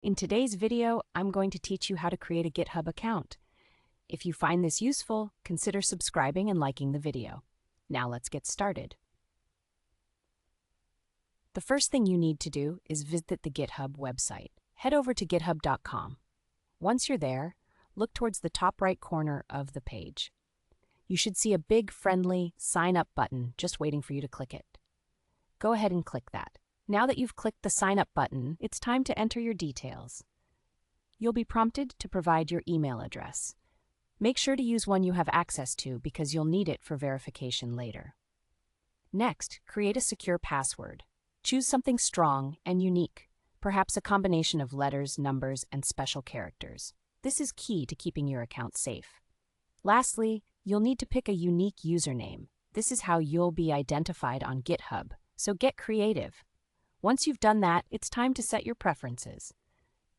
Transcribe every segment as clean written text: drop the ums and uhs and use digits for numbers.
In today's video, I'm going to teach you how to create a GitHub account. If you find this useful, consider subscribing and liking the video. Now let's get started. The first thing you need to do is visit the GitHub website. Head over to github.com. Once you're there, look towards the top right corner of the page. You should see a big, friendly Sign Up button just waiting for you to click it. Go ahead and click that. Now that you've clicked the Sign Up button, it's time to enter your details. You'll be prompted to provide your email address. Make sure to use one you have access to because you'll need it for verification later. Next, create a secure password. Choose something strong and unique, perhaps a combination of letters, numbers, and special characters. This is key to keeping your account safe. Lastly, you'll need to pick a unique username. This is how you'll be identified on GitHub, so get creative. Once you've done that, it's time to set your preferences.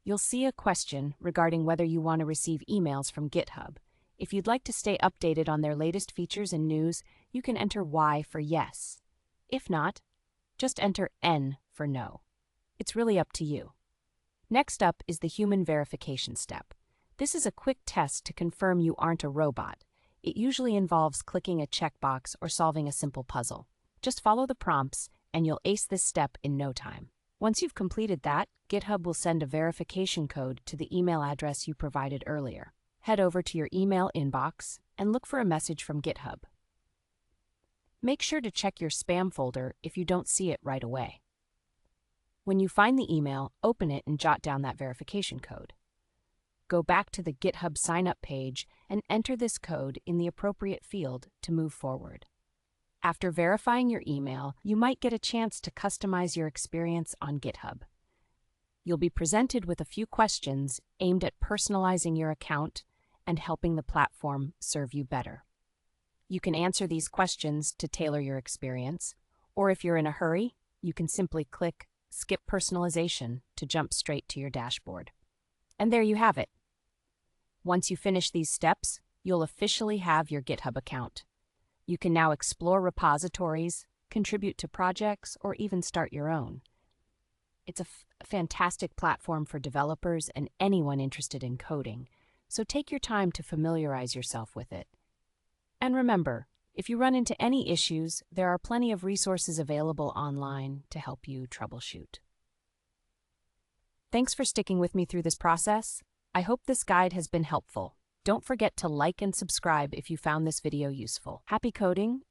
You'll see a question regarding whether you want to receive emails from GitHub. If you'd like to stay updated on their latest features and news, you can enter Y for yes. If not, just enter N for no. It's really up to you. Next up is the human verification step. This is a quick test to confirm you aren't a robot. It usually involves clicking a checkbox or solving a simple puzzle. Just follow the prompts and you'll ace this step in no time. Once you've completed that, GitHub will send a verification code to the email address you provided earlier. Head over to your email inbox and look for a message from GitHub. Make sure to check your spam folder if you don't see it right away. When you find the email, open it and jot down that verification code. Go back to the GitHub sign-up page and enter this code in the appropriate field to move forward. After verifying your email, you might get a chance to customize your experience on GitHub. You'll be presented with a few questions aimed at personalizing your account and helping the platform serve you better. You can answer these questions to tailor your experience, or if you're in a hurry, you can simply click Skip Personalization to jump straight to your dashboard. And there you have it. Once you finish these steps, you'll officially have your GitHub account. You can now explore repositories, contribute to projects, or even start your own. It's a fantastic platform for developers and anyone interested in coding, so take your time to familiarize yourself with it. And remember, if you run into any issues, there are plenty of resources available online to help you troubleshoot. Thanks for sticking with me through this process. I hope this guide has been helpful. Don't forget to like and subscribe if you found this video useful. Happy coding!